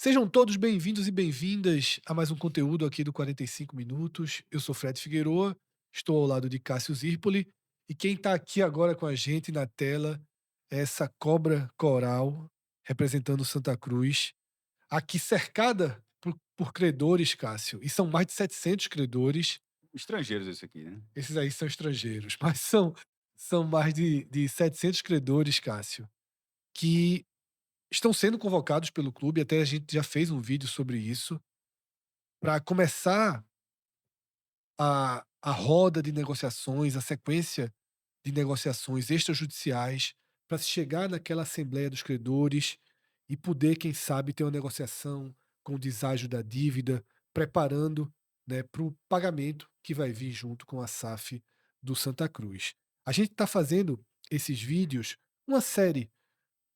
Sejam todos bem-vindos e bem-vindas a mais um conteúdo aqui do 45 Minutos. Eu sou Fred Figueroa, estou ao lado de Cássio Zirpoli e quem está aqui agora com a gente na tela é essa cobra coral representando Santa Cruz, aqui cercada por credores, Cássio, e são mais de 700 credores. Estrangeiros esse aqui, né? Esses aí são estrangeiros, mas são mais de 700 credores, Cássio, que estão sendo convocados pelo clube, até a gente já fez um vídeo sobre isso, para começar a roda de negociações, a sequência de negociações extrajudiciais, para se chegar naquela assembleia dos credores e poder, quem sabe, ter uma negociação com o deságio da dívida, preparando, né, para o pagamento que vai vir junto com a SAF do Santa Cruz. A gente está fazendo esses vídeos, uma série,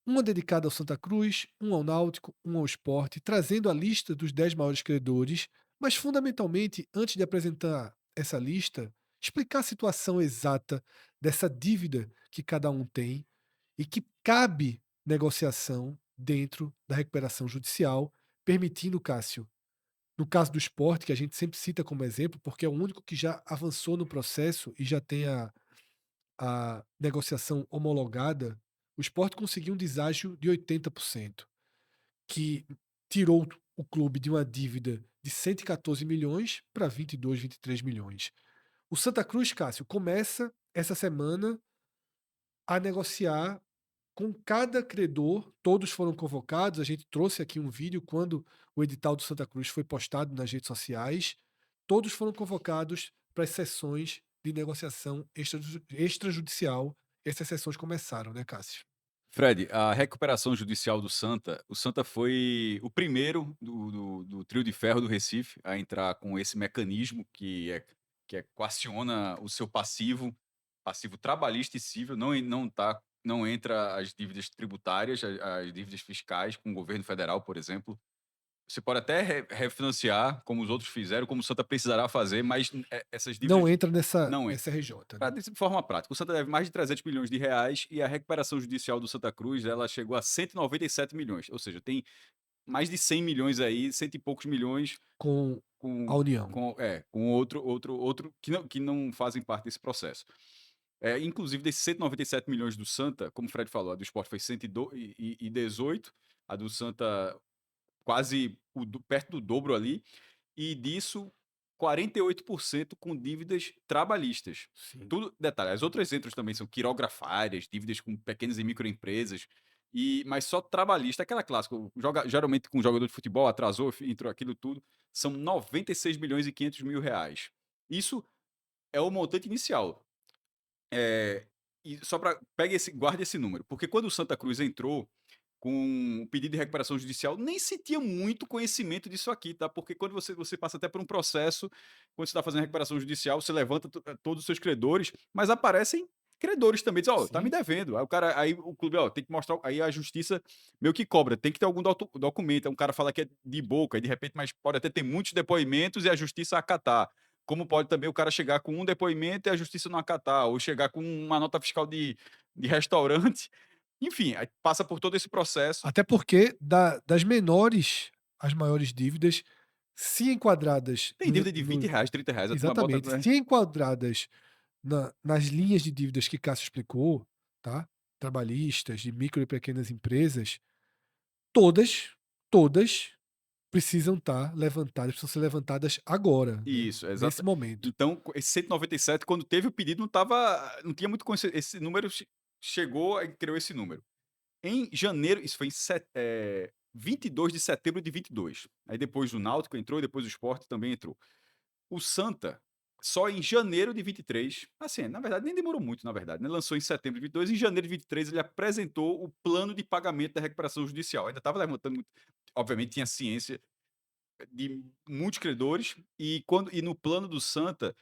uma dedicada ao Santa Cruz, um ao Náutico, um ao Sport, trazendo a lista dos 10 maiores credores, mas fundamentalmente, antes de apresentar essa lista, explicar a situação exata dessa dívida que cada um tem e que cabe negociação dentro da recuperação judicial, permitindo, Cássio, no caso do Sport, que a gente sempre cita como exemplo, porque é o único que já avançou no processo e já tem a negociação homologada, o Sport conseguiu um deságio de 80%, que tirou o clube de uma dívida de 114 milhões para 22, 23 milhões. O Santa Cruz, Cássio, começa essa semana a negociar com cada credor, todos foram convocados. A gente trouxe aqui um vídeo quando o edital do Santa Cruz foi postado nas redes sociais. Todos foram convocados para as sessões de negociação extrajudicial. Essas sessões começaram, né, Cássio? Fred, a recuperação judicial do Santa, o Santa foi o primeiro do trio de ferro do Recife a entrar com esse mecanismo que coaciona o seu passivo trabalhista e cível, não entra as dívidas tributárias, as dívidas fiscais com o governo federal, por exemplo. Você pode até refinanciar, como os outros fizeram, como o Santa precisará fazer, mas essas Não dívidas entra nessa não RJ, Pra né? de forma prática, o Santa deve mais de 300 milhões de reais e a recuperação judicial do Santa Cruz, ela chegou a 197 milhões, ou seja, tem mais de 100 milhões aí, cento e poucos milhões Com a com União. com outro que não fazem parte desse processo. Inclusive desses 197 milhões do Santa, como o Fred falou, a do Sport foi 118, a do Santa quase perto do dobro ali, e disso 48% com dívidas trabalhistas. Sim. Tudo, detalhe, as outras entram também são quirografárias, dívidas com pequenas e microempresas, mas só trabalhista, aquela clássica, geralmente com jogador de futebol, atrasou, entrou aquilo tudo, são 96 milhões e 500 mil reais. Isso é o montante inicial. É, e só para guarde esse número, porque quando o Santa Cruz entrou com o pedido de recuperação judicial, nem se tinha muito conhecimento disso aqui, tá? Porque quando você passa até por um processo, quando você está fazendo recuperação judicial, você levanta todos os seus credores, mas aparecem credores também, diz, ó, tá me Sim. devendo. Aí o clube, ó, tem que mostrar, aí a justiça meio que cobra, tem que ter algum documento. Aí um cara fala que é de boca, e de repente, mas pode até ter muitos depoimentos e a justiça acatar. Como pode também o cara chegar com um depoimento e a justiça não acatar, ou chegar com uma nota fiscal de restaurante. Enfim, aí passa por todo esse processo. Até porque das menores às maiores dívidas, se enquadradas Tem dívida de R$ 20, R$ 30, a turma bota, exatamente, né. se enquadradas nas linhas de dívidas que Cássio explicou, tá? Trabalhistas, de micro e pequenas empresas, todas, todas precisam estar levantadas, precisam ser levantadas agora, né? Isso, Nesse exata momento. então, esse 197, quando teve o pedido, não tinha muito conheci esse número chegou e criou esse número. Em janeiro, isso foi 22 de setembro de 22. Aí depois o Náutico entrou e depois o Sport também entrou. O Santa, só em janeiro de 23, assim, na verdade nem demorou muito, na verdade, né, lançou em setembro de 22, em janeiro de 23 ele apresentou o plano de pagamento da recuperação judicial. Ainda estava levantando muito, obviamente tinha ciência de muitos credores, e no plano do Santa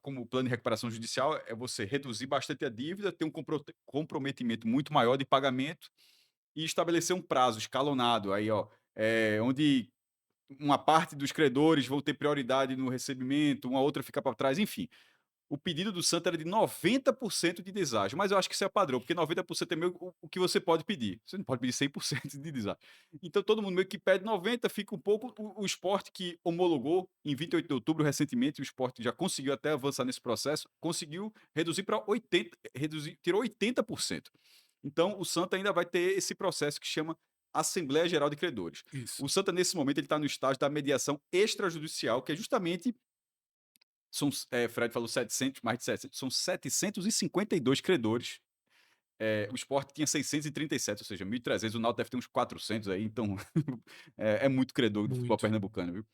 como o plano de recuperação judicial é você reduzir bastante a dívida, ter um comprometimento muito maior de pagamento e estabelecer um prazo escalonado aí, ó, onde uma parte dos credores vão ter prioridade no recebimento, uma outra fica para trás, enfim. o pedido do Santa era de 90% de deságio, mas eu acho que isso é padrão, porque 90% é meio o que você pode pedir. Você não pode pedir 100% de deságio. Então todo mundo meio que pede 90, fica um pouco. O Sport que homologou em 28 de outubro recentemente, o Sport já conseguiu até avançar nesse processo, conseguiu reduzir para 80, tirou 80%. Então o Santa ainda vai ter esse processo que chama Assembleia Geral de Credores. Isso. O Santa, nesse momento, ele está no estágio da mediação extrajudicial, que é justamente Fred falou 700, mais de 700, são 752 credores. O Sport tinha 637, ou seja, 1.300, o Náutico deve ter uns 400 aí, então é muito credor do futebol Muito. pernambucano, viu?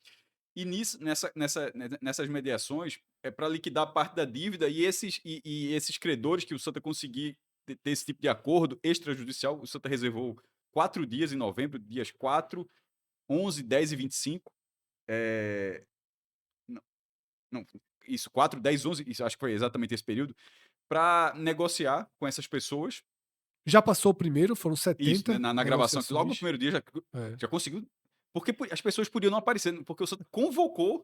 E nessas mediações, é para liquidar parte da dívida e esses credores que o Santa conseguir ter esse tipo de acordo extrajudicial, o Santa reservou 4 dias em novembro, dias 4, 11, 10 e 25. É, não, isso, 4, 10, 11, isso acho que foi exatamente esse período, para negociar com essas pessoas. Já passou o primeiro, foram Isso, né, 70 na gravação, que logo no negociações. primeiro dia já, É, já conseguiu. Porque as pessoas podiam não aparecer, porque o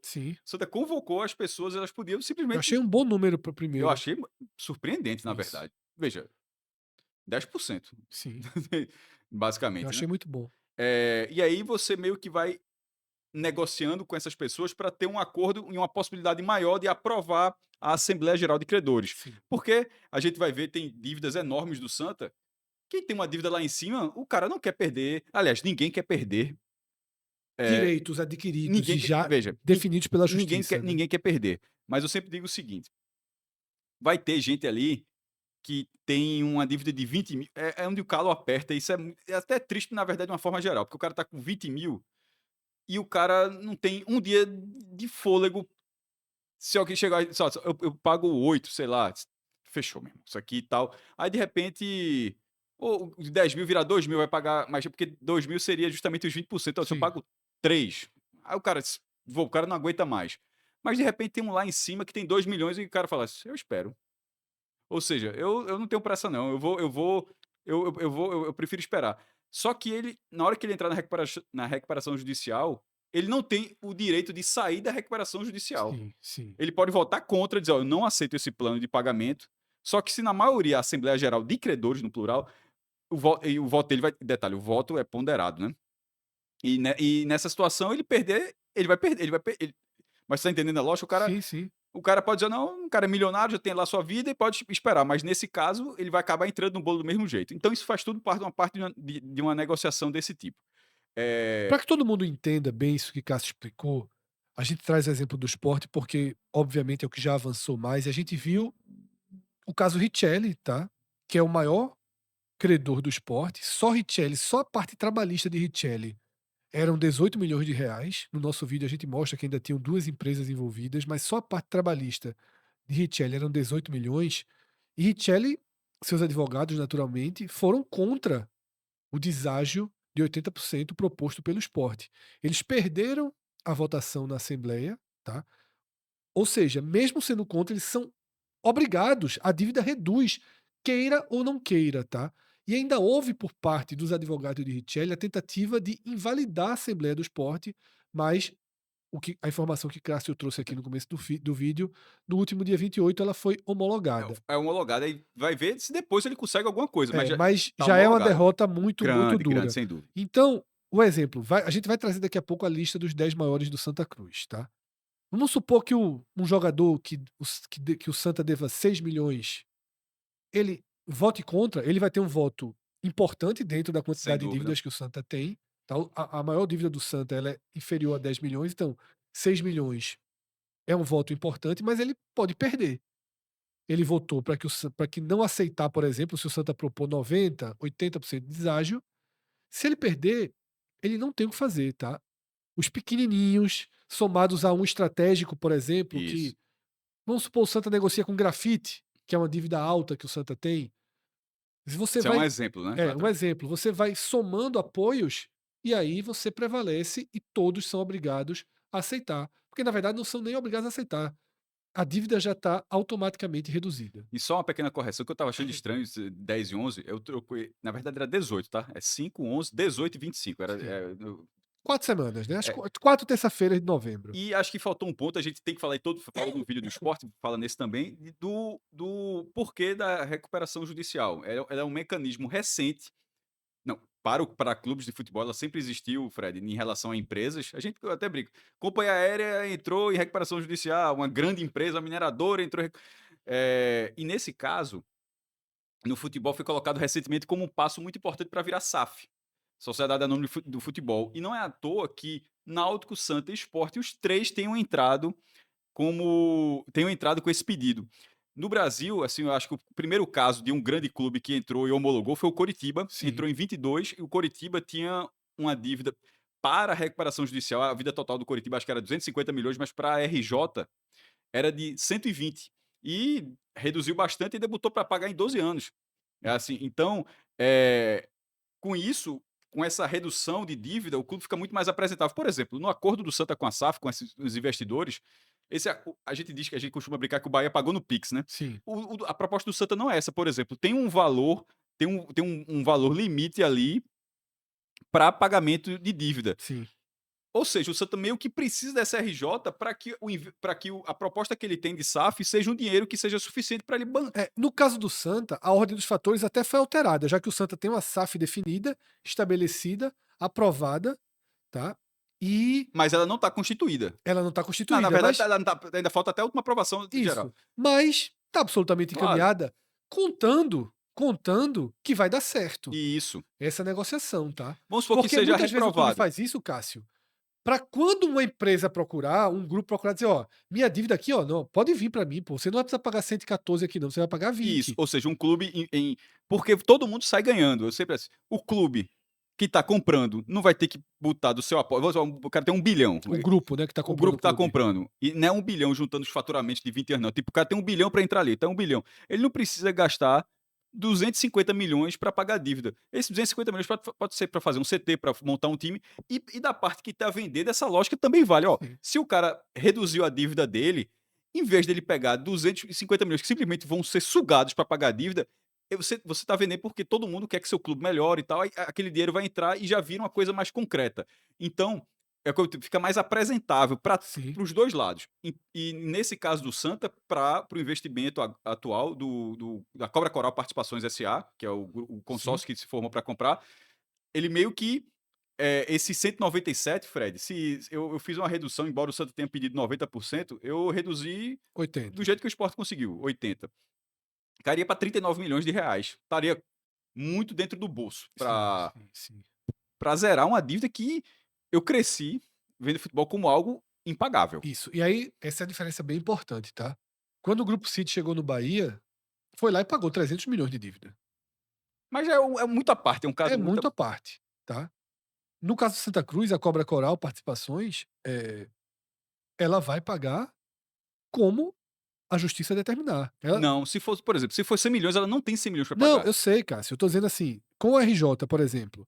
sim. Santa convocou as pessoas, elas podiam Eu simplesmente. achei um bom número para o Eu primeiro. achei surpreendente, na Isso, verdade. Veja, 10%, sim. Eu basicamente, né? achei muito bom. E aí você meio que vai negociando com essas pessoas para ter um acordo e uma possibilidade maior de aprovar a Assembleia Geral de Credores. Sim. Porque a gente vai ver, tem dívidas enormes do Santa. Quem tem uma dívida lá em cima, o cara não quer perder. Aliás, ninguém quer perder. É, Direitos adquiridos ninguém e quer, já veja, definidos pela ninguém justiça, quer, né. ninguém quer perder. Mas eu sempre digo o seguinte: vai ter gente ali que tem uma dívida de 20 mil. É onde o calo aperta. Isso é até triste, na verdade, de uma forma geral, porque o cara tá com 20 mil e o cara não tem um dia de fôlego. Se alguém chegar e só, eu pago 8, sei lá, fechou mesmo, isso aqui e tal. Aí de repente, o de 10 mil virar 2 mil, vai pagar, mas porque 2 mil seria justamente os 20%, ó, se eu Sim. pago 3, aí o cara, o cara não aguenta mais. Mas de repente tem um lá em cima que tem 2 milhões e o cara fala assim, eu espero. Ou seja, eu não tenho pressa não, eu prefiro esperar. Só que ele, na hora que ele entrar na recuperação judicial, ele não tem o direito de sair da recuperação judicial. Sim, sim. Ele pode votar contra, dizer: "Ó, eu não aceito esse plano de pagamento". Só que se na maioria, a Assembleia Geral de Credores, no plural, o voto dele vai, detalhe, o voto é ponderado, né. E nessa situação ele perder, ele vai perder, mas você tá entendendo a lógica? Sim, sim. O cara pode dizer: "Não, o cara é milionário, já tem lá sua vida", e pode esperar, mas nesse caso ele vai acabar entrando no bolo do mesmo jeito. Então isso faz tudo parte de uma negociação desse tipo. Para Eh que todo mundo entenda bem isso que Cássio explicou, a gente traz o exemplo do esporte, porque obviamente é o que já avançou mais, e a gente viu o caso Richelli, tá, que é o maior credor do esporte, só Richelli, só a parte trabalhista de Richelli eram 18 milhões de reais. No nosso vídeo a gente mostra que ainda tinham 2 empresas envolvidas, mas só a parte trabalhista de Richelli eram 18 milhões, e Richelli, seus advogados naturalmente, foram contra o deságio de 80% proposto pelo esporte. Eles perderam a votação na Assembleia, tá? Ou seja, mesmo sendo contra, eles são obrigados, a dívida reduz, queira ou não queira, tá? E ainda houve por parte dos advogados de Richelli a tentativa de invalidar a Assembleia do Esporte, mas a informação que Cássio trouxe aqui no começo do vídeo, no último dia 28 ela foi homologada. é homologado, aí vai ver se depois ele consegue alguma coisa, mas É, já mas tá já é uma homologado. derrota muito, muito Grande, grande, dura. sem dúvida. Então, o exemplo, a gente vai trazer daqui a pouco a lista dos 10 maiores do Santa Cruz, tá? Vamos supor que um jogador que o Santa deva 6 milhões, ele vote contra, ele vai ter um voto importante dentro da Sem quantidade de dúvida. dívidas que o Santa tem, tá? A maior dívida do Santa ela é inferior a 10 milhões, então 6 milhões é um voto importante, mas ele pode perder. Ele votou para que não aceitar, por exemplo, se o Santa propor 90, 80% de deságio, se ele perder, ele não tem o que fazer, tá? Os pequenininhos, somados a um estratégico, por exemplo, Isso. que vamos supor o Santa negocia com grafite, que é uma dívida alta que o Santa tem. Se você Isso é um vai exemplo, né, um exatamente. exemplo, você vai somando apoios e aí você prevalece e todos são obrigados a aceitar, porque na verdade não são nem obrigados a aceitar. A dívida já está automaticamente reduzida. E só uma pequena correção que eu estava achando estranho, esse 10 e 11, eu troquei, na verdade era 18, tá, é 5, 11, 18 e 25, Sim. 4 semanas, né? As É, 4 terça-feiras de novembro. e acho que faltou um ponto, a gente tem que falar em todo fala no vídeo do esporte, fala nesse também, do porquê da recuperação judicial. Ela é um mecanismo recente. Não, para clubes de futebol, ela sempre existiu, Fred, em relação a empresas. A gente eu até brinca. Companhia aérea entrou em recuperação judicial, uma grande empresa mineradora entrou e nesse caso, no futebol foi colocado recentemente como um passo muito importante para virar SAF, Sociedade Anônima do Futebol. E não é à toa que Náutico, Santa e Sport, os 3 tenham entrado com esse pedido. No Brasil, assim, eu acho que o primeiro caso de um grande clube que entrou e homologou foi o Coritiba, Sim, entrou em 22 e o Coritiba tinha uma dívida para a recuperação judicial, a dívida total do Coritiba acho que era 250 milhões, mas para a RJ era de 120 e reduziu bastante e debutou para pagar em 12 anos. É assim, então, com isso, com essa redução de dívida, o clube fica muito mais apresentável. Por exemplo, no acordo do Santa com a SAF, com os investidores, a gente diz que a gente costuma brincar que o Bahia pagou no Pix, né? sim, A proposta do Santa não é essa, por exemplo. Tem um valor, um valor limite ali para pagamento de dívida. sim. Ou seja, o Santa meio que precisa dessa RJ para que a proposta que ele tem de SAF seja um dinheiro que seja suficiente para ele bancar. É, no caso do Santa, a ordem dos fatores até foi alterada, já que o Santa tem uma SAF definida, estabelecida, aprovada, tá? E Mas ela não está constituída. ela não está Não, na constituída, verdade, mas ainda falta até a última aprovação geral. isso. Mas está absolutamente Claro. encaminhada, contando que vai dar certo Isso. essa negociação, tá? Vamos supor que Porque seja muitas vezes o clube reprovado. faz isso, Cássio, para quando uma empresa procurar, um grupo procurar dizer, ó, minha dívida aqui, ó, não, pode vir para mim, pô, você não vai precisar pagar 114 aqui não, você vai pagar Isso, 20. ou seja, um clube porque todo mundo sai ganhando, eu sempre assim, o clube que está comprando não vai ter que botar do seu aporte, o cara tem 1 bilhão, O grupo, né, que tá o comprando grupo o que está clube. comprando, e não é 1 bilhão juntando os faturamentos de 20 anos não, tipo, o cara tem 1 bilhão para entrar ali, então é 1 bilhão. Ele não precisa gastar 250 milhões para pagar a dívida. Esses 250 milhões pode ser para fazer um CT, para montar um time, e da parte que está vendendo, essa lógica também vale. Ó, Sim. se o cara reduziu a dívida dele, em vez dele pegar 250 milhões que simplesmente vão ser sugados para pagar a dívida, você está vendendo porque todo mundo quer que seu clube melhore e tal, aí aquele dinheiro vai entrar e já vira uma coisa mais concreta. Então, fica mais apresentável para Sim, os dois lados. E nesse caso do Santa, para o investimento atual da Cobra Coral Participações SA, que é o sim. consórcio que se formou para comprar, ele meio que. Esse 197, Fred, se eu fiz uma redução, embora o Santa tenha pedido 90%, eu reduzi do 80. jeito que o esporte conseguiu, 80. Cairia para 39 milhões de reais. Estaria muito dentro do bolso Sim, sim, sim. para zerar uma dívida que eu cresci vendo futebol como algo impagável. Isso. E aí, essa é a diferença bem importante, tá? Quando o Grupo City chegou no Bahia, foi lá e pagou 300 milhões de dívida. Mas é muita parte, é um É caso muito. muito à parte, tá? No caso do Santa Cruz, a Cobra Coral Participações, ela vai pagar como a justiça determinar. Ela Não, se fosse, por exemplo, se for 100 milhões, ela não tem 100 milhões para não, pagar. eu sei, Cássio, eu tô dizendo assim, com a RJ, por exemplo,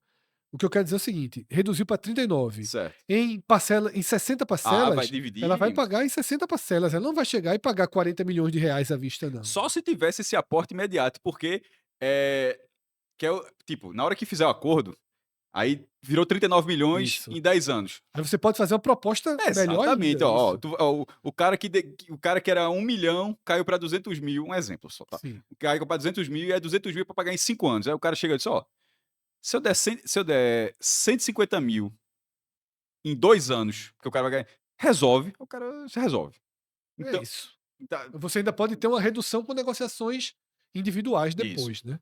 o que eu quero dizer é o seguinte, reduziu para 39, Certo. em 60 Ah, vai parcelas, ela vai dividir. pagar em 60 parcelas, ela não vai chegar e pagar 40 milhões de reais à vista não. Só se tivesse esse aporte imediato, porque é, que é tipo, na hora que fizer o acordo, aí virou 39 milhões Isso. em 10 anos. Aí você pode fazer uma proposta melhor Exatamente, ainda, ó, isso. o cara o cara que era 1 milhão caiu para 200 mil, um exemplo só, tá? Sim, Caiu para 200 mil e é 200 mil para pagar em 5 anos. Aí o cara chega e diz, ó, se eu der 150 mil em 2 anos, que o cara vai ganhar, resolve, o cara se resolve. é Então, isso. tá, Você ainda pode ter uma redução com negociações individuais isso. depois, né.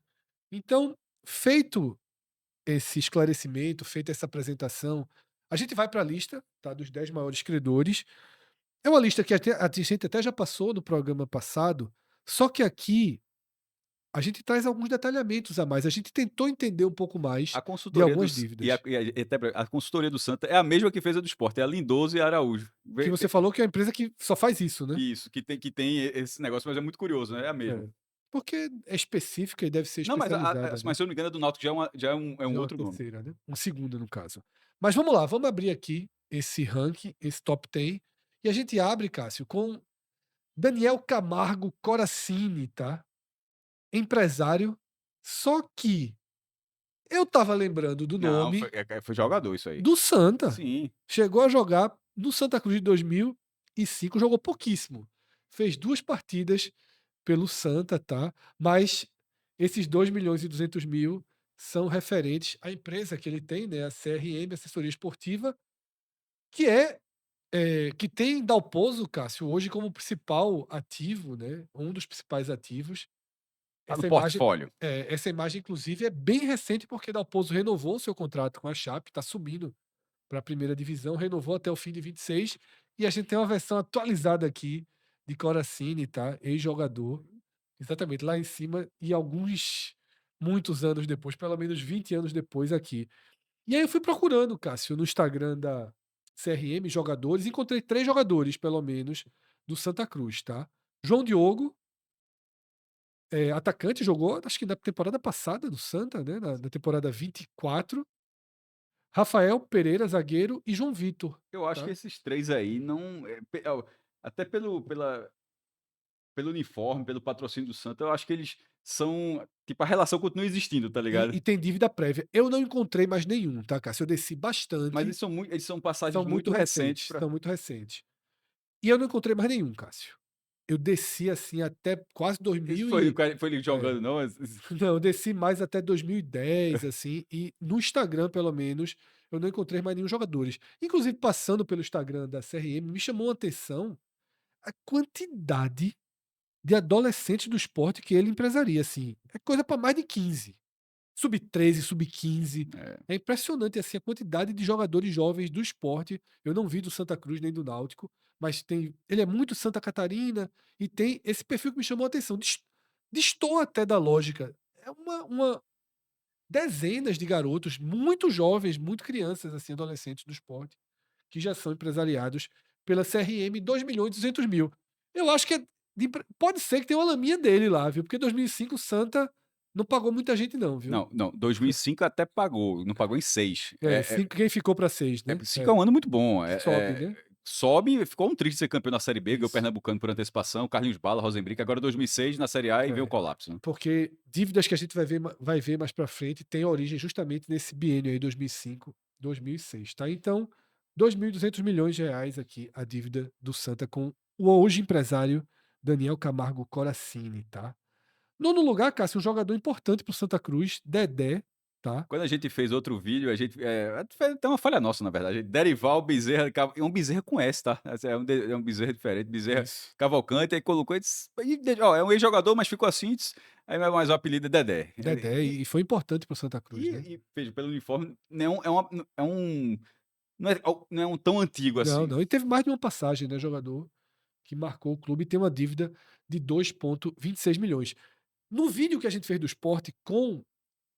Então, feito esse esclarecimento, feita essa apresentação, a gente vai para a lista, tá, dos 10 maiores credores. É uma lista que até a gente até já passou no programa passado, só que aqui a gente traz alguns detalhamentos a mais, a gente tentou entender um pouco mais A de consultoria algumas dos dívidas. e até a consultoria do Santa é a mesma que fez a do Sport, é a Lindoso e Araújo. Que você falou que é a empresa que só faz isso, né? Isso, que tem esse negócio, mas é muito curioso, né, é a mesma. É. Porque é específica e deve ser Não, especializada, né? mas se eu não me engano a do Náutico já é um Já é uma outro nome. terceira, né? Uma segunda, no caso. Mas vamos lá, vamos abrir aqui esse ranking, esse top 10, e a gente abre, Cássio, com Daniel Camargo Coracini, tá? Empresário, só que Eu tava lembrando do Não, nome foi jogador isso aí. do Santa. Sim. Chegou a jogar no Santa Cruz de 2005, jogou pouquíssimo. Fez 2 partidas pelo Santa, tá, mas esses 2.200.000 são referentes à empresa que ele tem, né, a CRM Assessoria Esportiva, que que tem Dalpozo, Cássio, hoje como principal ativo, né, um dos principais ativos. Tá no Essa imagem portfólio. essa imagem inclusive é bem recente, porque Dalpozo renovou seu contrato com a Chape, está subindo para a primeira divisão, renovou até o fim de 26, e a gente tem uma versão atualizada aqui de Corazzini, tá, ex-jogador, exatamente lá em cima, e muitos anos depois, pelo menos 20 anos depois aqui. E aí eu fui procurando, Cássio, no Instagram da CRM, jogadores, encontrei 3 jogadores, pelo menos, do Santa Cruz, tá. João Diogo, atacante, jogou acho que na temporada passada do Santa, né, na temporada 24. Rafael Pereira, zagueiro, e João Vitor, Eu acho que tá. esses 3 aí não, até pelo uniforme, pelo patrocínio do Santa, eu acho que eles são tipo, a relação continua existindo, tá ligado? E tem dívida prévia. Eu não encontrei mais nenhum, tá, Cássio, eu desci Mas bastante, eles são passagens muito recentes pra. são muito recentes. E eu não encontrei mais nenhum, Cássio. Eu desci, assim, até quase Esse 2000 foi o e cara foi ele é. jogando não, mas Não, eu desci mais até 2010, assim, e no Instagram, pelo menos, eu não encontrei mais nenhum jogadores. Inclusive, passando pelo Instagram da CRM, me chamou a atenção a quantidade de adolescentes do esporte que ele empresaria, assim, é coisa para mais de 15. Sub-13, sub-15. é. É impressionante, assim, a quantidade de jogadores jovens do esporte. Eu não vi do Santa Cruz nem do Náutico, mas ele é muito Santa Catarina e tem esse perfil que me chamou a atenção. Destoa até da lógica. É uma dezenas de garotos muito jovens, muito crianças, assim, adolescentes do esporte, que já são empresariados pela CRM, 2.200.000. Eu acho que pode ser que tenha uma laminha dele lá, viu? Porque 2005 o Santa não pagou muita gente não, viu? Não, não, 2005 até pagou, não pagou em 6. É, 5 quem ficou para 6, né? 5 é um ano muito bom, Sobe, né? sobe, ficou um triste ser campeão na Série B, ganhou o Isso. Pernambucano por antecipação, Carlinhos Bala, Rosenbrick, agora 2006 na Série A e veio o É. colapso, né. Porque dívidas que a gente vai ver mais para frente têm origem justamente nesse biênio aí 2005, 2006, tá? Então, 2.200.000.000 de reais aqui a dívida do Santa com o hoje empresário Daniel Camargo Corazzini, tá? Nono lugar, Cássio, um jogador importante para o Santa Cruz, Dedé, tá? Quando a gente fez outro vídeo, a gente, foi até uma falha nossa, na verdade, Derival Bezerra Cav é um Bezerra com S, tá, assim, é um Bezerra diferente, Bezerra Isso. Cavalcante, aí colocou e disse ó, é um ex-jogador, mas ficou assim, disse, aí mas o apelido é Dedé. Dedé, e foi importante para o Santa Cruz, né? Veja, pelo uniforme, não é um não é um tão antigo Não, assim. não. E teve mais de uma passagem, né, jogador que marcou o clube e tem uma dívida de 2.26 milhões. No vídeo que a gente fez do esporte com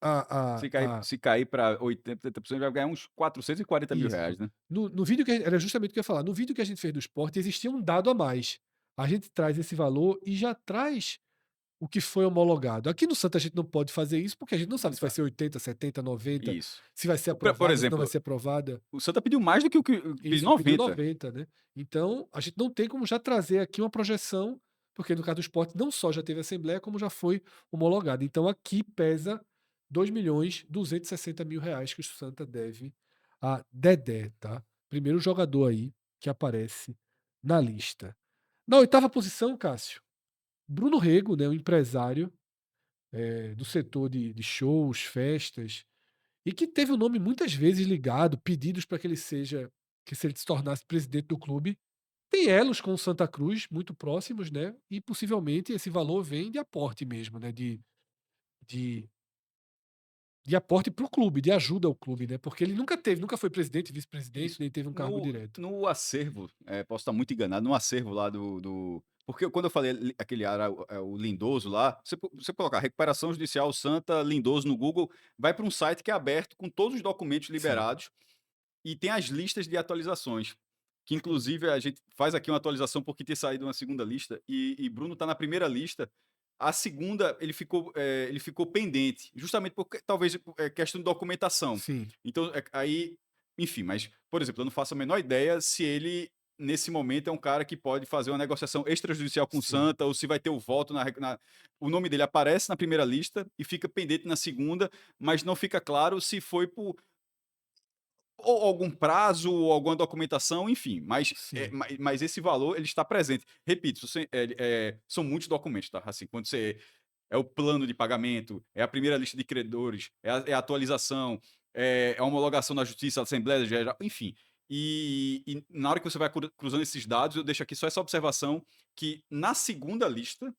a Se cair pra 80% vai ganhar uns 440 mil isso. reais, né. No vídeo era justamente o que eu ia falar. No vídeo que a gente fez do esporte existia um dado a mais. A gente traz esse valor e já traz o que foi homologado. Aqui no Santa a gente não pode fazer isso, porque a gente não sabe Não se vai sabe. ser 80, 70, 90, Isso. se vai ser Por aprovada, se não vai exemplo, ser aprovada. o Santa pediu mais do que o que pediu Isso, pediu 90. 90, né. Então, a gente não tem como já trazer aqui uma projeção, porque no caso do esporte não só já teve assembleia, como já foi homologado. Então aqui pesa 2.260.000 reais que o Santa deve a Dedé, tá. Primeiro jogador aí que aparece na lista. Na oitava posição, Cássio, Bruno Rego, né, um empresário, do setor de shows, festas, e que teve o nome muitas vezes ligado, pedidos para que se ele se tornasse presidente do clube. Tem elos com o Santa Cruz muito próximos, né, e possivelmente esse valor vem de aporte mesmo, né, de de aporte para o clube, de ajuda ao clube, né, porque ele nunca foi presidente, vice-presidente, Isso. nem teve um cargo direto. No acervo, posso estar muito enganado, no acervo lá porque quando eu falei aquele era o Lindoso lá, você colocar "recuperação judicial Santa Lindoso" no Google, vai para um site que é aberto com todos os documentos Sim, liberados e tem as listas de atualizações, que inclusive a gente faz aqui uma atualização porque tinha saído uma segunda lista e Bruno está na primeira lista. A segunda ele ficou pendente, justamente porque talvez questão de documentação. sim. Então, aí, enfim, mas, por exemplo, eu não faço a menor ideia se ele nesse momento, é um cara que pode fazer uma negociação extrajudicial com o Sim, Santa, ou se vai ter o voto o nome dele aparece na primeira lista e fica pendente na segunda, mas não fica claro se foi por ou algum prazo, ou alguma documentação, enfim, sim. mas esse valor ele está presente. Repito, são muitos documentos, tá? Assim, quando você é o plano de pagamento, é a primeira lista de credores, é a atualização, é a homologação na justiça, a Assembleia Geral, enfim. E na hora que você vai cruzando esses dados, eu deixo aqui só essa observação, que na segunda lista,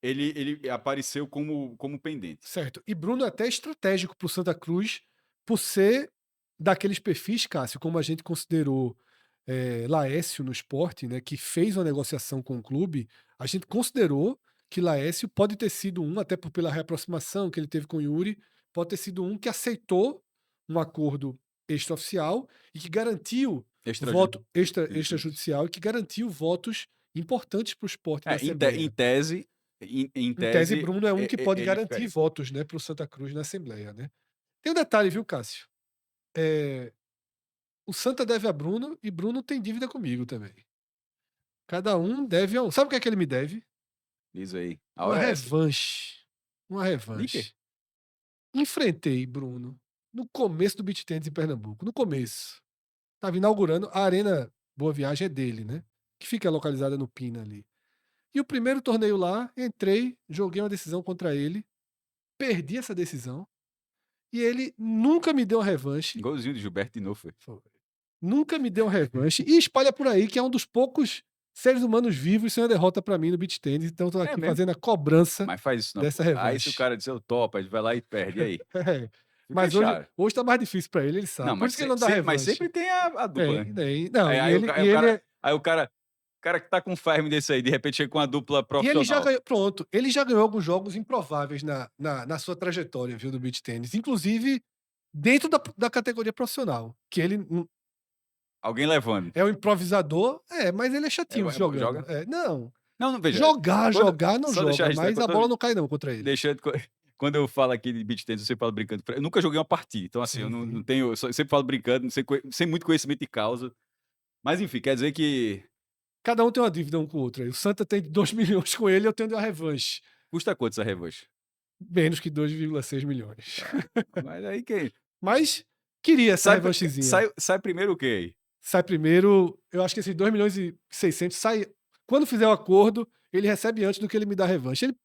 ele apareceu como pendente. Certo. E Bruno é até estratégico para o Santa Cruz, por ser daqueles perfis, Cássio, como a gente considerou Laércio no esporte, né, que fez uma negociação com o clube, a gente considerou que Laércio pode ter sido um, até pela reaproximação que ele teve com o Yuri, pode ter sido um que aceitou um acordo extraoficial e que garantiu Extraju voto Isso, isso. extrajudicial e que garantiu votos importantes para o esporte na Em Assembleia. tese em Em tese, tese, Bruno é um que pode ele garantir ficaria. votos, né, para o Santa Cruz na Assembleia, né. Tem um detalhe, viu, Cássio? Eh, o Santa deve a Bruno e Bruno tem dívida comigo também. Cada um deve a um. Sabe o que é que ele me deve? Diz aí, a Uma hora é essa. revanche. Uma De quê? revanche. Enfrentei Bruno no começo do beach tennis em Pernambuco, no começo. Estava inaugurando, a Arena Boa Viagem é dele, né, que fica localizada no Pina ali. E o primeiro torneio lá, entrei, joguei uma decisão contra ele, perdi essa decisão, e ele nunca me deu uma revanche. Golzinho de Gilberto de novo, foi. Foi. Nunca me deu uma revanche e espalha por aí que é um dos poucos seres humanos vivos sem uma derrota pra mim no beach tennis, então tô É aqui mesmo? fazendo a cobrança Mas faz isso não, dessa pô. Aí se o revanche. cara dizer: "Eu topo", aí ele vai lá e perde, e aí? É, Fica mas hoje chato. hoje tá mais difícil pra ele Não, sabe, por mas isso que ele não dá mas revanche. sempre tem a dupla, Tem, né. tem. Não, Aí e aí o ele ca e ele é aí o cara que tá com ferme desse aí, de repente chega com uma dupla e ele já profissional. ganhou pronto, ele já ganhou alguns jogos improváveis na sua trajetória, viu, do beach tennis, inclusive dentro da categoria profissional, que ele Alguém levando. é um improvisador, mas ele é chatinho É bom, jogando. joga? Não. Não, não, veja, Jogar, quando não só deixar joga, registrado, mas a bola não cai não contra ele. deixando quando eu falo aqui de beach tennis, eu sempre falo brincando, eu nunca joguei uma partida, então assim, eu Sim, não sim. tenho, eu sempre falo brincando, não sei sem muito conhecimento de causa, mas enfim, quer dizer que Cada um tem uma dívida um com o outro aí. O Santa tem 2 milhões com ele, eu tenho de uma revanche. custa quanto essa revanche? Menos que 2,6 milhões. Ah, mas aí quem Mas queria essa sai revanchezinha. sai primeiro o quê aí? Sai primeiro, eu acho que esses 2,6 milhões sai quando fizer o acordo, ele recebe antes do que ele me dá a revanche. Ele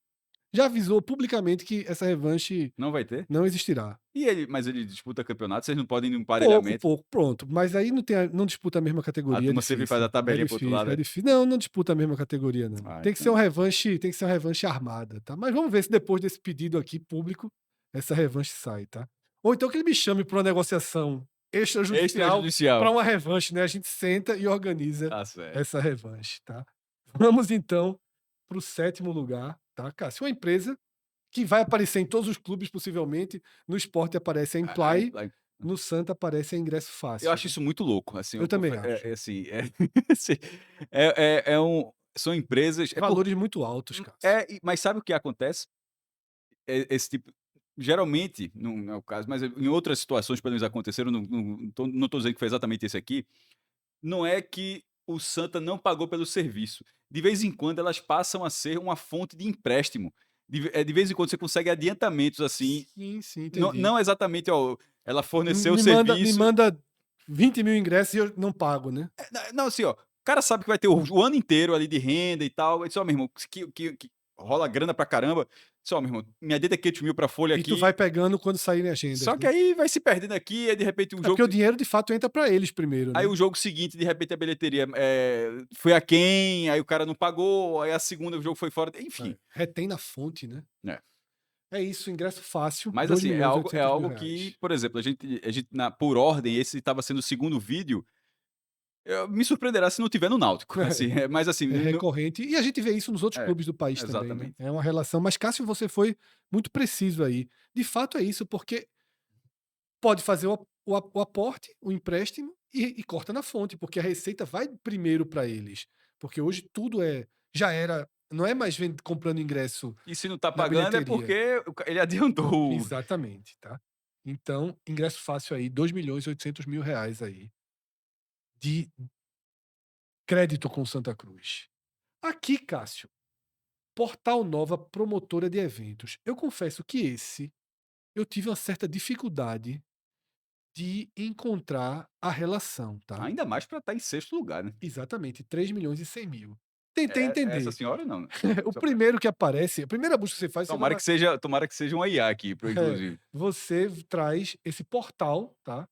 já avisou publicamente que essa revanche Não vai ter? não existirá. Mas ele disputa campeonato, vocês não podem ir no Pouco, emparelhamento? pouco, pronto. Mas aí não disputa a mesma A categoria, é turma sempre faz difícil. a tabelinha pro outro lado, É né? difícil. Não, não disputa a mesma categoria, não. Ah, Tem que ser então uma revanche, tem que ser uma revanche armada, tá? Mas vamos ver se depois desse pedido aqui público, essa revanche sai, tá? Ou então que ele me chame para uma negociação extrajudicial para extrajudicial. uma revanche, né? A gente senta e organiza Tá certo. essa revanche, tá? Vamos então para o sétimo lugar, tá, Cássio? Uma empresa que vai aparecer em todos os clubes, possivelmente. No esporte aparece a Aí Imply, no Santa aparece a Ingresso eu Fácil, acho né. isso muito louco, assim, Eu também acho. assim, assim, são empresas Valores muito altos, Cássio. mas sabe o que acontece? Esse tipo geralmente, não é o caso, mas em outras situações pelo menos aconteceram, não tô dizendo que foi exatamente esse aqui, não é que o Santa não pagou pelo serviço. De vez em quando elas passam a ser uma fonte de empréstimo. De vez em quando você consegue adiantamentos, assim, Sim, sim, não entendi. não exatamente, ó, ela forneceu o Me serviço. manda 20 mil ingressos e eu não pago, né. Não, assim, ó, o cara sabe que vai ter o ano inteiro ali de renda e tal, aí disse: "Ó, meu irmão, que rola grana pra caramba, disse: meu irmão, me adenda 500 mil pra folha E tu aqui", vai pegando quando saírem agendas, só que né. aí vai se perdendo aqui, aí de repente o É porque jogo o dinheiro de fato entra pra eles primeiro, aí né. o jogo seguinte, de repente a bilheteria, foi aquém, aí o cara não pagou, aí a segunda o jogo foi fora, enfim. Retém na fonte, né. É. É isso, ingresso fácil, Mas dois assim, milhões e é oitocentos mil algo que, reais. por exemplo, a gente por ordem, esse estava sendo o segundo vídeo, me surpreenderá se não tiver no Náutico, assim, mas assim, É recorrente. E a gente vê isso nos outros é, clubes do país também, né. exatamente. É uma relação, mas Cássio, você foi muito preciso aí. De fato é isso, porque pode fazer o aporte, o empréstimo e corta na fonte, porque a receita vai primeiro para eles. Porque hoje tudo já era, não é mais comprando ingresso E se não tá na pagando é bilheteria. porque ele adiantou. Exatamente, tá. Então, ingresso fácil aí, 2.800.000 reais aí, de crédito com Santa Cruz. Aqui, Cássio, Portal Nova Promotora de Eventos. Eu confesso que eu tive uma certa dificuldade de encontrar a relação, tá? Ainda mais para estar em sexto lugar, né. Exatamente, 3.100.000. Tentei Essa entender. senhora não, né. O Só pra primeiro que aparece, a primeira busca que você faz, você vai lá. tomara que seja uma IA aqui, É, inclusive. você traz esse portal, tá?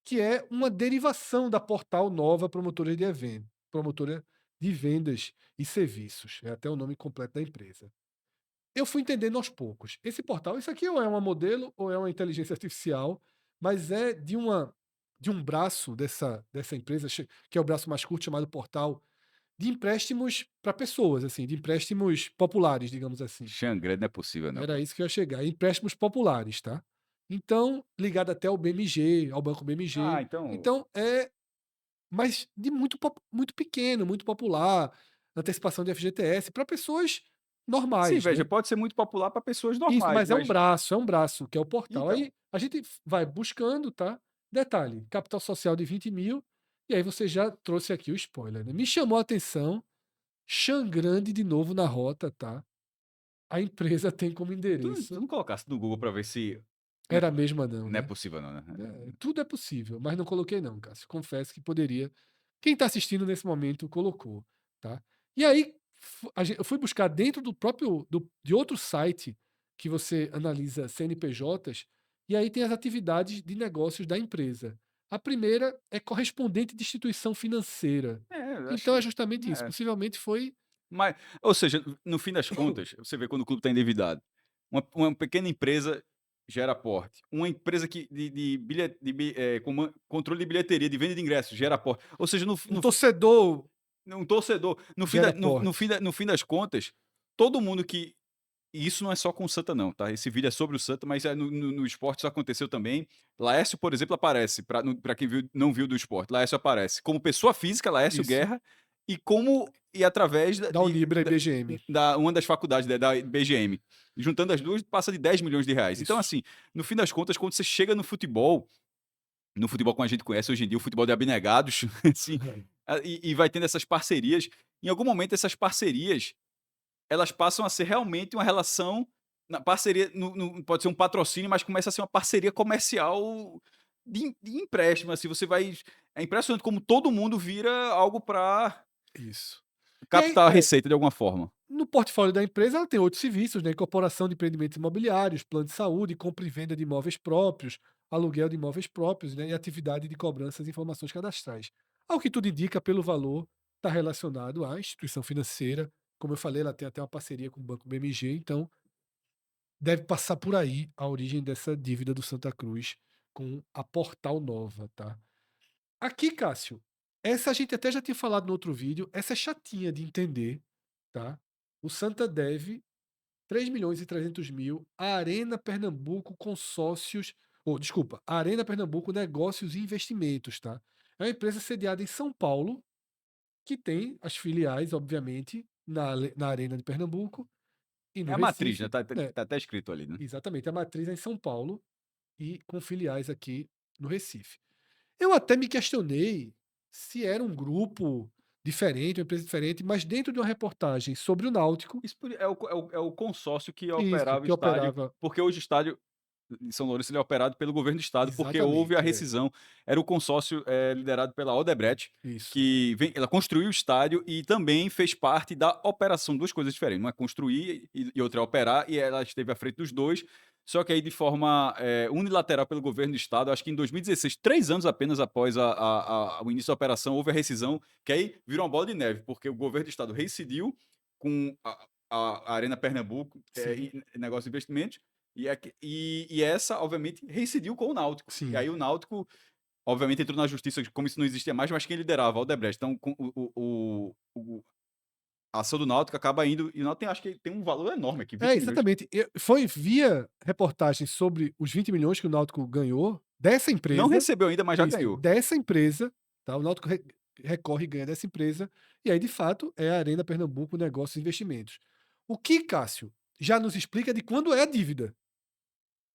Que é uma derivação da Portal Nova Promotora de Eventos, promotora de vendas e serviços. É até o nome completo da empresa. Eu fui entendendo aos poucos. Esse portal, isso aqui ou é uma modelo ou é uma inteligência artificial, mas é de um braço dessa empresa, que é o braço mais curto, chamado Portal, de empréstimos para pessoas, assim, de empréstimos populares, digamos assim. Xangrande não é possível não, Era pô. isso que eu ia chegar, empréstimos populares, tá? Então, ligado até ao BMG, ao Banco Ah, BMG. então Então, mas de muito pequeno, muito popular, antecipação de FGTS para pessoas sim, normais, veja, né? pode ser muito popular para pessoas Isso, normais, mas mas é um braço, que é o portal. então, Aí a gente vai buscando, tá? Detalhe, capital social de 20.000, e aí você já trouxe aqui o spoiler, né? Me chamou a atenção, Xangrande de novo na rota, tá? A empresa tem como tu endereço, não colocasse no Google para ver se não é era a mesma não, não é né? possível não, né. Tudo é possível, mas não coloquei não, Cássio. Confesso que poderia. Quem está assistindo nesse momento colocou, tá? E aí eu fui buscar dentro do próprio de outro site que você analisa CNPJs, e aí tem as atividades de negócios da empresa. A primeira é correspondente de instituição financeira. É, eu acho Então é que justamente isso. é. Possivelmente foi Mas, ou seja, no fim das contas, você vê quando o clube está endividado, uma pequena empresa gera aporte, uma empresa que de bilhe de bi controle de bilheteria, de venda de ingressos, gera aporte. Ou seja, um torcedor um torcedor, gera aporte. no fim das contas, todo mundo que e isso não é só com o Santa não, tá, esse vídeo é sobre o Santa, mas, no esporte isso aconteceu também. Laércio, por exemplo, aparece, pra quem viu não viu do esporte, Laércio aparece como pessoa física, Laércio Isso. Guerra, e através Da Unibra e BGM. da uma das faculdades, da BGM. Juntando as 2 passa de R$ 10 milhões. Então, Isso. assim, no fim das contas, quando você chega no futebol como a gente conhece hoje em dia, o futebol de abnegados, assim, e vai tendo essas parcerias, em algum momento essas parcerias elas passam a ser realmente uma relação na parceria pode ser um patrocínio, mas começa a ser uma parceria comercial de empréstimo, assim, você vai é impressionante como todo mundo vira algo para Isso. E aí, captar a receita de alguma forma. no portfólio da empresa, ela tem outros serviços, né? Incorporação de empreendimentos imobiliários, plano de saúde, compra e venda de imóveis próprios, aluguel de imóveis próprios, né? E atividade de cobranças e informações cadastrais. Ao que tudo indica, pelo valor, está relacionado à instituição financeira. Como eu falei, ela tem até uma parceria com o Banco BMG, então deve passar por aí a origem dessa dívida do Santa Cruz com a Portal Nova, tá? Aqui, Cássio, essa a gente até já tinha falado no outro vídeo, essa é chatinha de entender, tá? O Santa deve 3.300.000 à Arena Pernambuco Consórcios, ou desculpa, Arena Pernambuco Negócios e Investimentos, tá? É uma empresa sediada em São Paulo, que tem as filiais, obviamente, na Arena de Pernambuco e É no a matriz, né, Recife, né? tá até escrito ali, né. Exatamente, a matriz é em São Paulo e com filiais aqui no Recife. Eu até me questionei se era um grupo diferente, uma empresa diferente, mas dentro de uma reportagem sobre o Náutico, Isso por é o consórcio que isso, operava o que estádio, operava porque hoje o estádio em São Lourenço ele é operado pelo governo do estado, porque houve a exatamente, rescisão. Era o consórcio, liderado pela Odebrecht, isso, ela construiu o estádio e também fez parte da operação, 2 coisas diferentes, uma é construir e outra é operar, e ela esteve à frente dos 2. Só que aí de forma, unilateral pelo governo do estado, acho que em 2016, 3 anos apenas após o início da operação, houve a rescisão, que aí virou uma bola de neve, porque o governo do estado reincidiu com a Arena Pernambuco, sim, negócio de investimentos, e essa, obviamente, reincidiu com o Náutico. E sim. aí o Náutico, obviamente, entrou na justiça como isso não existia mais, mas quem liderava, o Odebrecht. Então, a ação do Náutico acaba indo. E o Náutico acho que tem um valor enorme aqui, É, 20 milhões. exatamente. Foi via reportagem sobre os 20 milhões que o Náutico ganhou dessa Não empresa, recebeu ainda, mas já isso, ganhou. dessa empresa, tá? O Náutico recorre e ganha dessa empresa, e aí, de fato, é a Arena Pernambuco Negócios e Investimentos. O que, Cássio, já nos explica de quando é a dívida.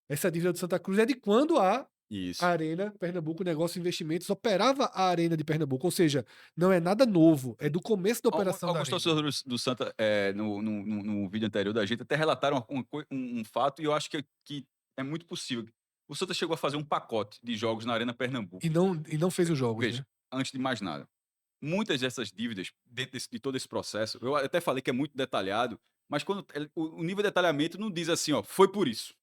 Essa dívida do Santa Cruz é de quando há. Isso. Arena Pernambuco Negócios e Investimentos operava a Arena de Pernambuco, ou seja, não é nada novo, é do começo da operação da Alguns Arena. torcedores do Santa, no vídeo anterior da gente, até relataram um fato, e eu acho que é muito possível. O Santa chegou a fazer um pacote de jogos na Arena Pernambuco. E não fez os jogos, Veja, né. antes de mais nada, muitas dessas dívidas, dentro de todo esse processo, eu até falei que é muito detalhado, mas quando o nível de detalhamento não diz assim: "Ó, foi por isso,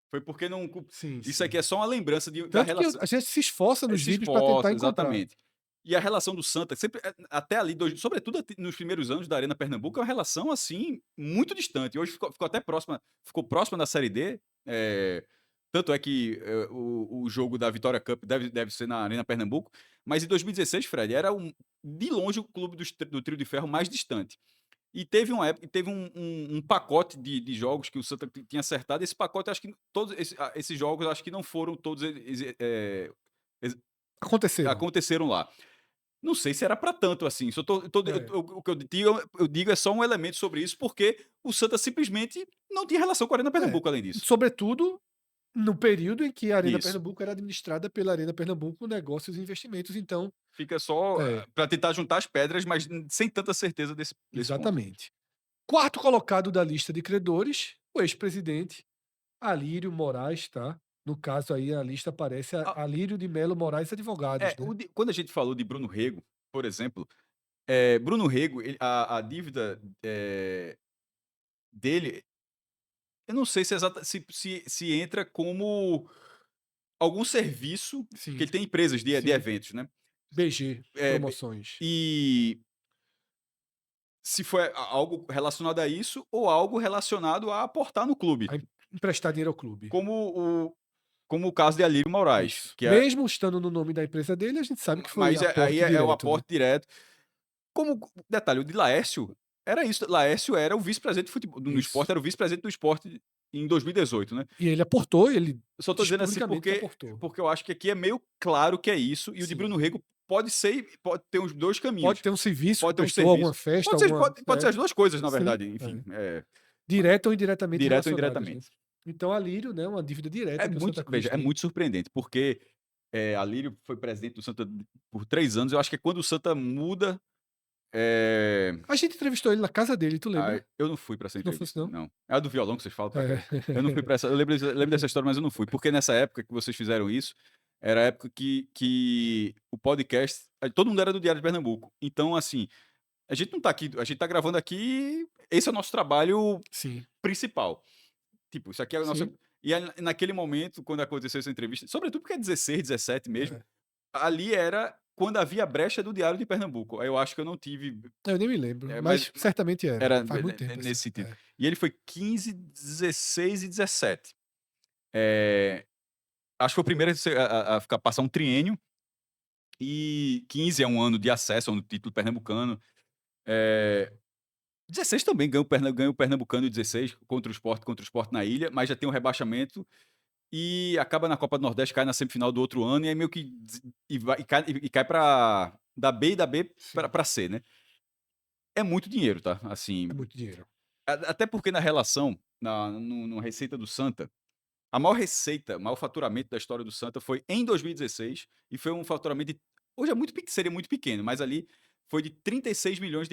foi porque não cu". Sim, Isso aqui sim. é só uma lembrança da Tanto que relação. a gente se esforça nos Se vídeos para tentar esforça, encontrar. exatamente. E a relação do Santa sempre, até ali, sobretudo nos primeiros anos da Arena Pernambuco, é uma relação, assim, muito distante. Hoje ficou até próxima, ficou próxima da Série D, tanto é que, o jogo da Vitória Cup deve ser na Arena Pernambuco, mas em 2016, Fred, era de longe o clube do Trio de Ferro mais distante. E teve uma época, teve um pacote de jogos que o Santa tinha acertado. Esse pacote, acho que todos esses jogos, acho que não foram todos ex Aconteceram. aconteceram lá. Não sei se era para tanto assim. Só É, o que eu digo é só um elemento sobre isso, porque o Santa simplesmente não tinha relação com a Arena é. Pernambuco além disso. Sobretudo no período em que a Arena Isso. Pernambuco era administrada pela Arena Pernambuco Negócios e Investimentos, então Fica só é, para tentar juntar as pedras, mas sem tanta certeza desse ponto. exatamente. Quarto colocado da lista de credores, o ex-presidente Alírio Moraes, tá. No caso aí a lista aparece a Ah, Alírio de Melo Moraes Advogados, né. quando a gente falou de Bruno Rego, por exemplo, Bruno Rego, a dívida, dele, eu não sei se entra como algum serviço, Sim, porque ele tem empresas de sim. eventos, né. BG Eh, Promoções. e se foi algo relacionado a isso ou algo relacionado a aportar no clube, A emprestar dinheiro ao clube. como o caso de Alírio Moraes, Isso. que é, Mesmo estando no nome da empresa dele, a gente sabe que foi mas aí aporte é o direto, né. aporte direto. Como detalhe, o de Laércio era isso. Laércio era o vice-presidente de futebol no Isso. Sport, era o vice-presidente do Sport em 2018, né. E ele aportou, ele Eu só tô diz dizendo assim publicamente que porque aportou. eu acho que aqui é meio claro que é isso, e o de Sim. Bruno Rego pode ter os 2 Pode caminhos. ter um serviço que Pode ter um prestou, alguma serviço, festa, alguma pode ser as 2 coisas, na sim, verdade, enfim, direta ou indiretamente direto ou relacionadas, né. indiretamente. Então Alírio, né, uma dívida direta que o Santa Cruz É tem. muito surpreendente, porque, Alírio foi presidente do Santa por 3 anos. Eu acho que é quando o Santa muda, eh, A gente entrevistou ele na casa dele, tu lembra? eu não fui para essa Não fosse entrevista, não? não. É a do violão que vocês falam? É. Eu não fui para essa. Eu lembro dessa história, mas eu não fui, porque nessa época que vocês fizeram isso, era a época que o podcast, todo mundo era do Diário de Pernambuco. Então, assim, a gente não tá aqui, a gente tá gravando aqui, esse é o nosso trabalho Sim, principal. Tipo, isso aqui é a nossa. sim. E aí, naquele momento, quando aconteceu essa entrevista, sobretudo porque é 16, 17 mesmo, É. ali era quando havia brecha do Diário de Pernambuco. Aí eu acho que eu não tive, Eu nem me lembro, mas mas certamente era. era Faz muito tempo nesse isso. sentido. É. E ele foi 15, 16 e 17. Eh, Acho que foi o primeiro a ficar, passar um triênio, e 15 é um ano de acesso ao título pernambucano. Eh, 16 também ganha o pernambucano em 16 contra o Sport na ilha, mas já tem um rebaixamento. E acaba na Copa do Nordeste, cai na semifinal do outro ano, e aí meio que cai pra da B, e da B Sim, pra C, né. É muito dinheiro, tá, é assim, muito dinheiro. até porque na relação, no receita do Santa, a maior receita, o maior faturamento da história do Santa foi em 2016, e foi um faturamento de, hoje é muito seria muito pequeno, mas ali foi de R$ 36 milhões.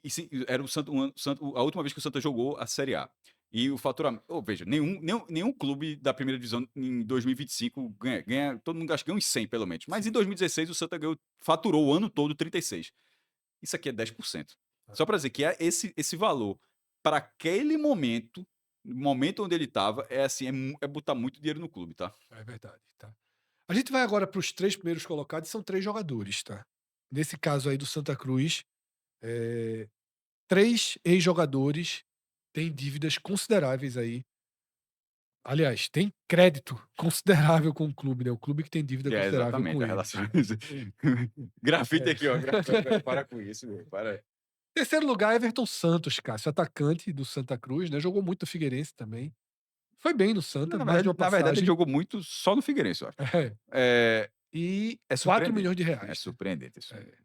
E sim, era o Santa, a última vez que o Santa jogou a Série A. E o faturamento, veja, nenhum clube da primeira divisão em 2025 ganha, todo mundo acha que ganha uns 100 pelo menos. Mas em Sim. 2016 o Santa faturou o ano todo 36. Isso aqui é 10%. É, Só para dizer que é esse valor para aquele momento, no momento onde ele estava, é assim, é botar muito dinheiro no clube, tá? é verdade, tá. A gente vai agora para os 3 primeiros colocados, são 3 jogadores, tá. Nesse caso aí do Santa Cruz, eh, 3 ex-jogadores têm dívidas consideráveis aí. Aliás, tem crédito considerável com o clube, né, o clube que tem dívida É, considerável exatamente, com a eles. relação. Grafite É. aqui, ó. Para com isso, meu, para. Terceiro lugar, Everton Santos, Cássio, atacante do Santa Cruz, né, jogou muito no Figueirense também. Foi bem no Santa, mais de uma Na verdade ele passagem. jogou muito só no Figueirense, eu acho. É. É, E é 4 surpreendente, milhões de é reais, né. surpreendente, É.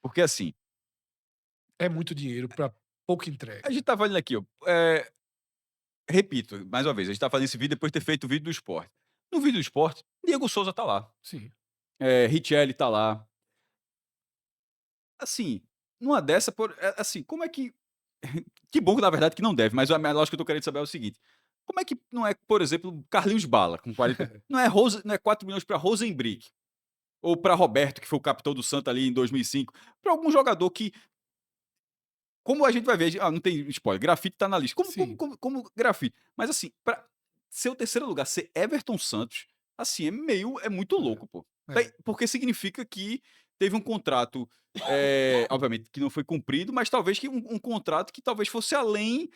porque assim, É muito dinheiro para pouca a entrega. gente estava olhando aqui, ó, repito, mais uma vez, a gente tá fazendo esse vídeo depois de ter feito o vídeo do Sport. No vídeo do Sport, Diego Souza tá lá, Sim. Richelli tá lá. Assim, numa dessa, assim, como é que que bom que na verdade que não deve, mas a minha lógica que eu tô querendo saber é o seguinte: como é que não é, por exemplo, Carlinhos Bala com 40, não é 4 milhões pra Rosenbrick, ou pra Roberto, que foi o capitão do Santa ali em 2005, pra algum jogador que, como a gente vai ver, não tem spoiler, Grafite tá na lista, Sim. como Grafite, mas assim, pra ser o terceiro lugar, ser Everton Santos, assim, é muito louco, pô. É, Daí é. porque significa que teve um contrato, obviamente que não foi cumprido, mas talvez que um contrato que talvez fosse além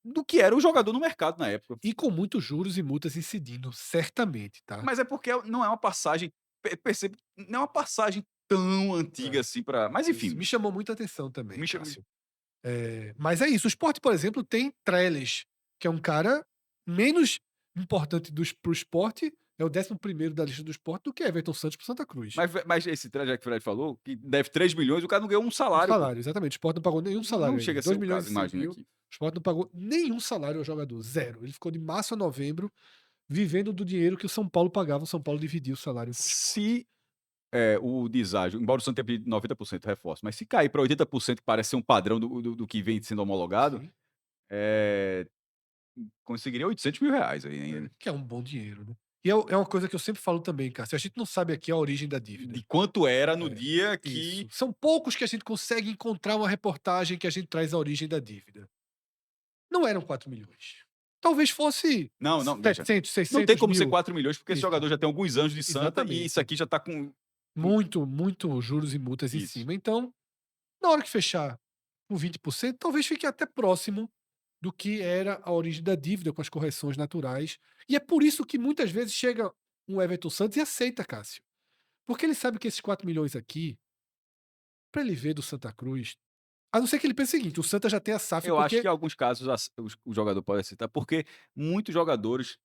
do que era o jogador no mercado na época. E com muitos juros e multas incidindo, certamente, tá. Mas é porque não é uma passagem, percebe, não é uma passagem tão antiga É, assim pra, mas isso. enfim, Me chamou muita atenção também, me chama Cássio. Mas é isso, o Sport, por exemplo, tem Trellis, que é um cara menos importante para o Sport, é o 11º da lista do Sport, do que Everton Santos para o Santa Cruz. mas esse já que o Fred falou, que deve 3 milhões, o cara não ganhou um Um salário, pô. salário, exatamente. O Sport não pagou nenhum Não salário chega ainda. a ser dois o milhões caso, e cem imagina mil. aqui. O Sport não pagou nenhum salário ao jogador, zero. Ele ficou de março a novembro vivendo do dinheiro que o São Paulo pagava. O São Paulo dividia o salário com o Sport. Se, o deságio, embora o Santos tenha pedido 90% reforço, mas se cair para 80%, que parece ser um padrão do que vem sendo homologado, Sim, eh, conseguiria R$ 800.000 aí ainda. que é um bom dinheiro, né. E é uma coisa que eu sempre falo também, Cássio, a gente não sabe aqui a origem da De dívida. quanto era no É, dia que. isso. São poucos que a gente consegue encontrar uma reportagem que a gente traz a origem da dívida. Não eram 4 milhões. Talvez fosse Não, não, veja, 700, não tem 600 como ser mil. 4 milhões, porque esse Isso, jogador já tem alguns anos de Santa e isso exatamente. aqui já tá com. Muito juros e multas em Isso. cima. Então, na hora que fechar com 20%, talvez fique até próximo do que era a origem da dívida com as correções naturais. E é por isso que muitas vezes chega um Everton Santos e aceita, Cássio. Porque ele sabe que esses 4 milhões aqui, para ele ver do Santa Cruz, a não ser que ele pense o seguinte: o Santa já tem a SAF, Eu acho que porque em alguns casos o jogador pode aceitar, porque muitos jogadores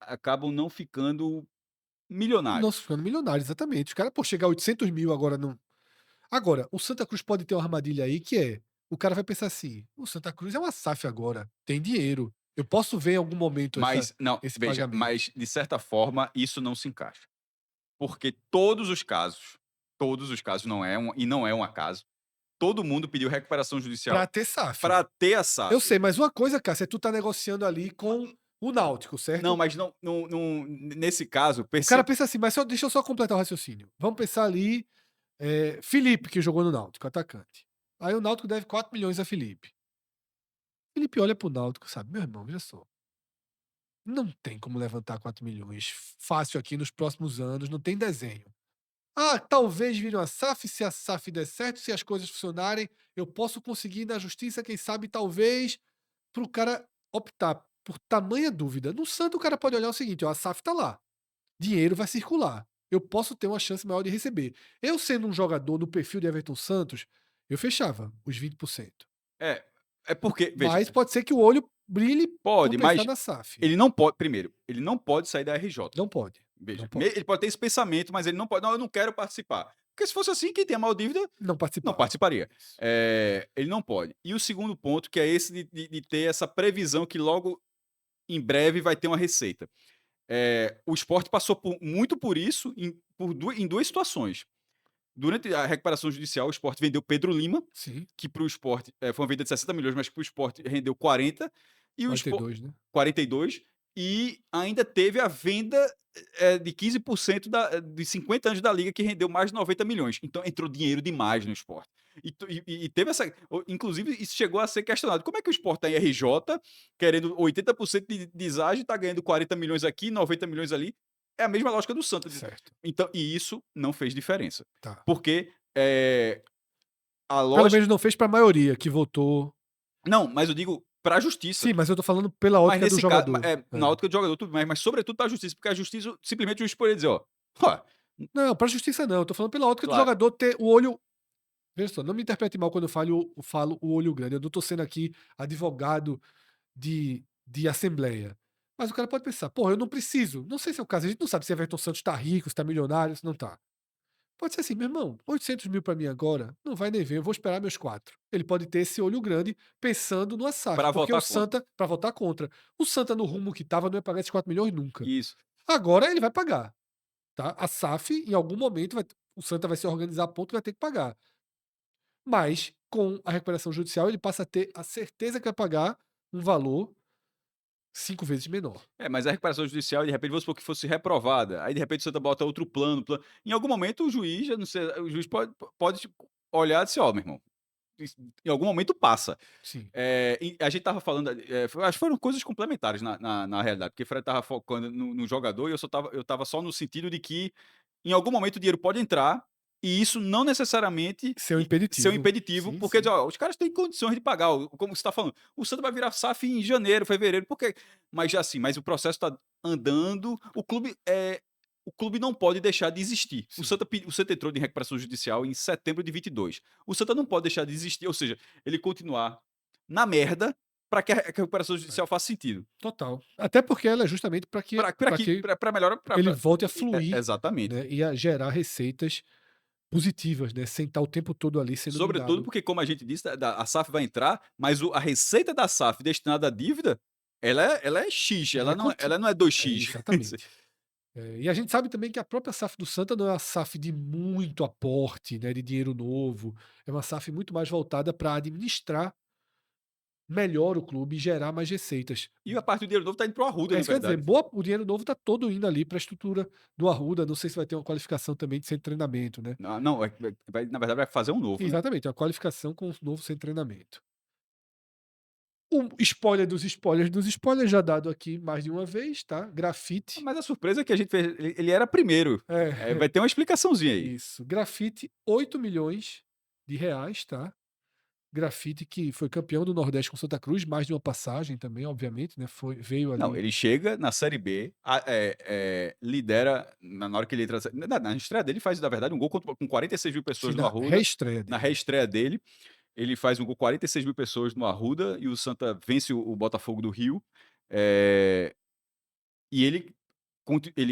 acabam não ficando não se milionários. ficando milionário, exatamente. Os caras, por chegar a 800 mil agora não. Agora, o Santa Cruz pode ter uma armadilha aí que é: o cara vai pensar assim, o Santa Cruz é uma SAF agora, tem dinheiro. Eu posso ver em algum momento Mas não, esse veja, pagamento. mas de certa forma isso não se encaixa. Porque todos os casos não é um acaso, todo mundo pediu recuperação Pra judicial ter SAF. para ter a Eu SAF. sei, mas uma coisa, Cássio, é tu tá negociando ali com o Náutico, Não, certo? mas não, nesse caso, O cara pensa assim, mas deixa eu só completar o raciocínio. Vamos pensar ali, Felipe, que jogou no Náutico, atacante. Aí o Náutico deve 4 milhões a Felipe. Felipe olha pro Náutico, sabe, meu irmão, veja só, não tem como levantar 4 milhões fácil aqui nos próximos anos, não tem desenho. Ah, talvez vire uma SAF, se a SAF der certo, se as coisas funcionarem, eu posso conseguir na justiça, quem sabe, talvez, para o cara optar por tamanha dúvida. No Santa, o cara pode olhar o seguinte: ó, a SAF tá lá, dinheiro vai circular, eu posso ter uma chance maior de receber. Eu, sendo um jogador no perfil de Everton Santos, eu fechava os 20%. é, é porque, veja, Mas pode ser que o olho brilhe por pode, pensar mas na SAF. ele não pode, primeiro, ele não pode sair da RJ. Não pode, não Veja, pode. ele pode ter esse pensamento, mas ele não pode, não, eu não quero participar. Porque se fosse assim, quem tem a maior dívida Não não participava. participaria. Isso. Ele não pode. E o segundo ponto, que é esse de ter essa previsão que logo em breve vai ter uma receita. O esporte passou muito por isso em duas situações. Durante a recuperação judicial, o esporte vendeu Pedro Lima, Sim, que para o esporte foi uma venda de 60 milhões, mas que para o esporte rendeu 40, e o esporte 42, né? 42, e ainda teve a venda de 15% de 50 anos da liga, que rendeu mais de 90 milhões. Então entrou dinheiro demais no esporte. E teve essa. Inclusive, isso chegou a ser questionado. Como é que o esporte está em RJ, querendo 80% de deságio, está ganhando 40 milhões aqui, 90 milhões ali? É a mesma lógica do Santos. Certo, Então, e isso não fez diferença. tá. Porque a Pelo lógica. menos não fez para a maioria que votou. Não, mas eu digo para a justiça. Sim, mas eu tô falando pela Mas ótica do nesse caso, jogador. na É. ótica do jogador, tudo bem, mas sobretudo para a justiça, porque a justiça simplesmente o juiz poderia dizer: ó, Não, pra justiça não, eu tô falando pela ótica do claro, jogador ter o olho. Veja só, não me interprete mal quando eu falo o olho grande, eu não tô sendo aqui advogado de assembleia. Mas o cara pode pensar: "Porra, eu não preciso", não sei se é o caso, a gente não sabe se Everton Santos tá rico, se tá milionário, se não tá. Pode ser assim: "Meu irmão, 800 mil para mim agora, não vai nem ver, eu vou esperar meus 4". Ele pode ter esse olho grande pensando no SAF, Pra porque o votar contra. Santa para votar contra. O Santa no rumo que estava não ia pagar esses 4 milhões nunca. Isso. Agora ele vai pagar, tá. A SAF em algum momento o Santa vai se organizar a ponto que vai ter que pagar. Mas com a recuperação judicial ele passa a ter a certeza que vai pagar um valor 5 vezes menor. É, mas a recuperação judicial, de repente, vamos supor que fosse reprovada, aí de repente o Santa bota outro plano. Em algum momento o juiz, eu não sei, o juiz pode tipo, olhar e dizer: "Ó, meu irmão, isso em algum momento passa". Sim, E a gente estava falando, acho que foram coisas complementares na realidade, porque o Fred estava focando no jogador e eu estava só no sentido de que, em algum momento, o dinheiro pode entrar, e isso não necessariamente seu ser um impeditivo. impeditivo, Sim, porque diz: sim. "Ó, os caras têm condições de pagar", como você está falando, o Santa vai virar SAF em janeiro, fevereiro, porque mas já assim, mas o processo está andando, o clube não pode deixar de existir. Sim. O Santa entrou em recuperação judicial em setembro de 22. O Santa não pode deixar de existir, ou seja, ele continuar na merda para que a recuperação É. judicial faça sentido. Total. Até porque ela é justamente Para para que que pra melhorar ele volte a fluir, exatamente. né, e a gerar receitas positivas, né, sem estar o tempo todo ali sendo Sobretudo minado. porque, como a gente disse, a SAF vai entrar, mas a receita da SAF destinada à dívida, ela é X, Ela é conti ela não é é, 2x. exatamente. E a gente sabe também que a própria SAF do Santa não é uma SAF de muito aporte, né, de dinheiro novo, é uma SAF muito mais voltada para administrar melhor o clube e gerar mais receitas. E a parte do dinheiro novo está indo para o Arruda, É na isso que eu ia dizer, verdade. boa o dinheiro novo está todo indo ali para a estrutura do Arruda, não sei se vai ter uma qualificação também de centro de treinamento, né. Não, não, na verdade vai fazer um novo, né. Exatamente, uma qualificação com o novo centro de treinamento. O spoiler dos spoilers já dado aqui mais de uma vez, tá, Grafite. Mas a surpresa é que a gente fez, ele era primeiro. É, Vai ter uma explicaçãozinha aí. isso. Grafite, 8 milhões de reais, tá. Grafite que foi campeão do Nordeste com Santa Cruz, mais de uma passagem também, obviamente, né, veio Não, ali ele chega na Série B, lidera na hora que ele entra na estreia dele, faz, na verdade, um gol com 46.000 sim, pessoas no na Arruda. reestreia Na dele. reestreia dele, ele faz um gol, 46.000 pessoas no Arruda, e o Santa vence o Botafogo do Rio, eh, e ele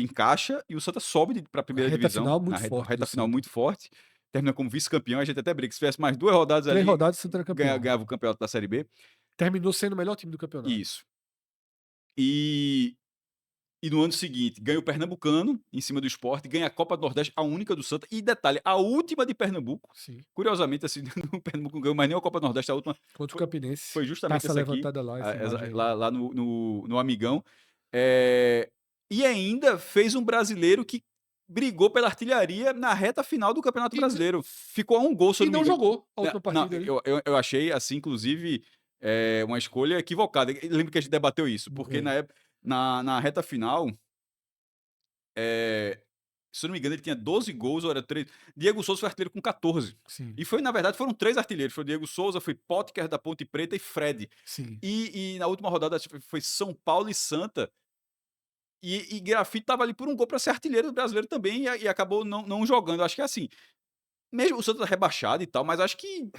encaixa e o Santa sobe para a A primeira reta divisão, final na muito reta forte do reta final Santa. muito forte, termina como vice-campeão, a gente até brinca, se tivesse mais 2 rodadas 3 ali, rodadas, o Santa era campeão. ganhava o campeonato da Série B. Terminou sendo o melhor time do campeonato. Isso. E no ano seguinte ganha o Pernambucano, em cima do Sport, ganha a Copa do Nordeste, a única do Santa, e detalhe, a última de Pernambuco, Sim. curiosamente, assim, o Pernambuco não ganhou mais nem a Copa do Nordeste, a última Contra o foi Campinense, foi justamente taça essa aqui, levantada lá, essa imagem aí. lá no Amigão. E ainda fez um brasileiro que brigou pela artilharia na reta final do Campeonato E n Brasileiro. Ficou a um gol, se eu e não me não engano. jogou a Não, última não, partida ali. eu achei, assim, inclusive, uma escolha equivocada. Lembro que a gente debateu isso, porque É, na reta final, eh, se eu não me engano, ele tinha 12 gols ou era 13. Diego Souza foi artilheiro com 14. sim, E foi, na verdade, foram 3 artilheiros. Foi Diego Souza, foi Potker da Ponte Preta e Fred. sim. E na última rodada acho que foi São Paulo e Santa. E Grafite estava ali por um gol para ser artilheiro do brasileiro também e acabou não jogando. Eu acho que é assim, mesmo o Santos tá rebaixado e tal, mas acho que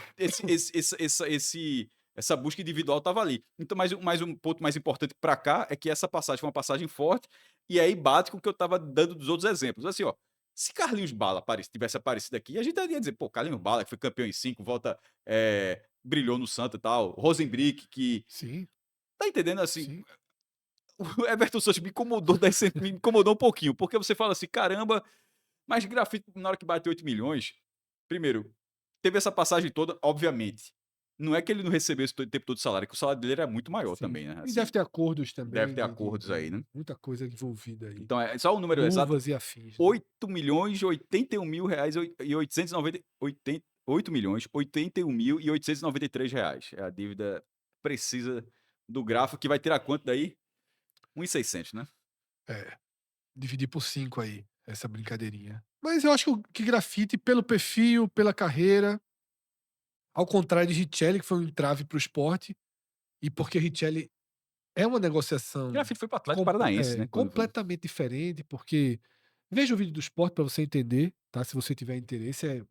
essa busca individual estava ali. Então, mais um ponto mais importante para cá é que essa passagem foi uma passagem forte, e aí bate com o que eu estava dando dos outros exemplos. Assim, ó, se Carlinhos Bala tivesse aparecido aqui, a gente ia dizer: "Pô, Carlinhos Bala, que foi campeão em 5 volta, brilhou no Santa e tal. Rosenbrick, que" Sim, tá entendendo, assim, sim. o Everton Santos me incomodou um pouquinho, porque você fala assim: "Caramba", mas Grafite, na hora que bate 8 milhões, primeiro, teve essa passagem toda, obviamente. Não é que ele não recebeu esse tempo todo de salário, que o salário dele era muito maior Sim. também, né, E assim, deve ter acordos deve também ter de acordos aí, de né. muita coisa envolvida aí. Então é só o número exato, Luvas e afins, né. 8.081.000 reais e 890 oiten 8.081.893 reais. É a dívida precisa do Grafo, que vai tirar quanto daí? 1.600, né. É, dividir por 5 aí, essa brincadeirinha. Mas eu acho que Grafite, pelo perfil, pela carreira, ao contrário de Richelli, que foi um entrave para o Sport, e porque Richelli é uma negociação Grafite foi para o Atlético Paranaense, né, quando foi. completamente diferente, porque veja o vídeo do Sport para você entender, tá, se você tiver interesse,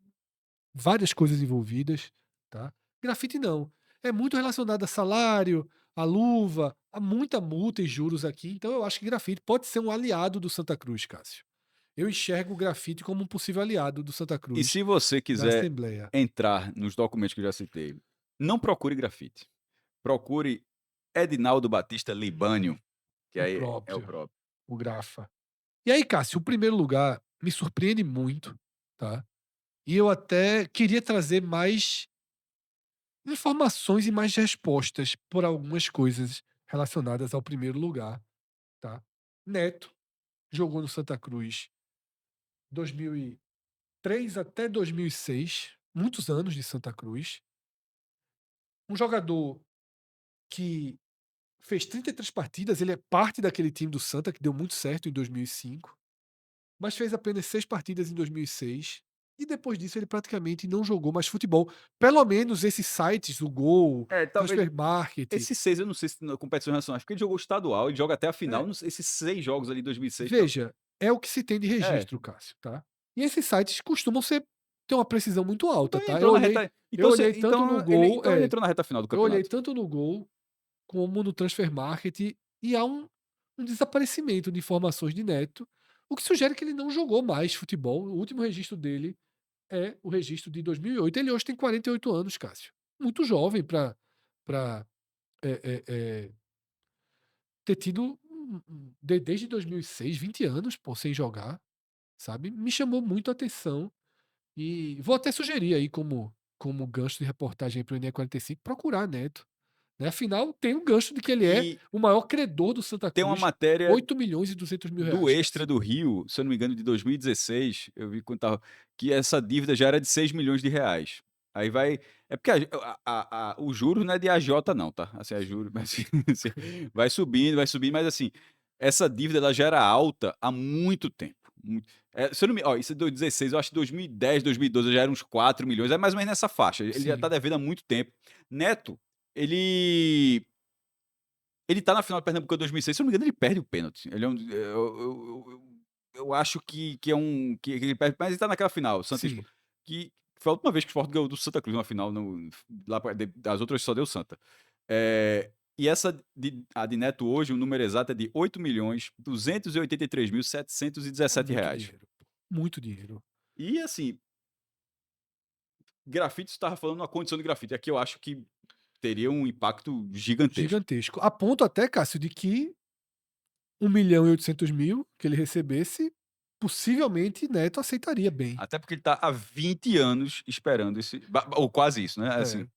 várias coisas envolvidas, tá. Grafite não, é muito relacionado a salário, a luva, a muita multa e juros aqui, então eu acho que Grafite pode ser um aliado do Santa Cruz, Cássio. eu enxergo o grafite como um possível aliado do Santa E Cruz se você na quiser Assembleia. entrar nos documentos que eu já citei, não procure grafite. Procure Edinaldo Batista Libânio, que O aí é o próprio, próprio. o Grafa. E aí, Cássio, o primeiro lugar me surpreende muito, tá? E eu até queria trazer mais informações e mais respostas por algumas coisas relacionadas ao primeiro lugar, tá? Neto jogou no Santa Cruz 2003 até 2006, muitos anos de Santa Cruz. Um jogador que fez 33 partidas, ele é parte daquele time do Santa que deu muito certo em 2005, mas fez apenas 6 partidas em 2006. E depois disso ele praticamente não jogou mais futebol. Pelo menos esses sites, o Gol, É, talvez Transfermarkt. esses 6 eu não sei se na competições nacionais, porque ele jogou estadual, ele joga até a final, É, não sei, esses 6 jogos ali em 2006 tal. veja, é o que se tem de É, registro, Cássio, tá? E esses sites costumam ter uma precisão muito então alta, ele tá? entrou na reta Eu então se olhei tanto no Gol, ele entrou na reta final do eu olhei campeonato. tanto no Gol como no Transfermarkt e há um desaparecimento de informações de Neto, o que sugere que ele não jogou mais futebol. O último registro dele é o registro de 2008. Ele hoje tem 48 anos, Cássio. Muito jovem para ter tido desde 2006, 20 anos, pô, sem jogar, sabe? Me chamou muito a atenção e vou até sugerir aí como gancho de reportagem para o NE45 procurar Neto, né? Afinal, tem um gancho de que ele é E o maior credor do Santa tem uma Cruz, matéria 8.200.000 do reais, Extra Cássio. do Rio, se eu não me engano, de 2016, eu vi quando estava que essa dívida já era de R$ 6 milhões. Aí vai é porque o juro não é de agiota não, tá, assim, é juro, mas assim, vai subindo, mas assim, essa dívida ela já era alta há muito tempo, se eu não me isso é 2016, eu acho que 2010, 2012 já era uns R$ 4 milhões, é mais ou menos nessa faixa, ele já tá Sim, devendo há muito tempo. Neto, ele ele tá na final do Pernambucano 2006, se eu não me engano, ele perde o pênalti. Ele é um eu acho que é que ele perde, mas ele tá naquela final, Santa e sim. Sport, que foi a última vez que o Sport ganhou do Santa Cruz numa final no lá pra das outras só deu Santa. E essa a de Neto hoje, o número exato é de É muito R$ 8.283.717. dinheiro, pô, muito dinheiro. E assim, grafite, você estava falando na condição de grafite, aqui eu acho que teria um impacto gigantesco. Gigantesco. A ponto até, Cássio, de que 1.800.000 que ele recebesse, possivelmente Neto aceitaria bem. Até porque ele tá há 20 anos esperando esse ou quase isso, né, É, assim.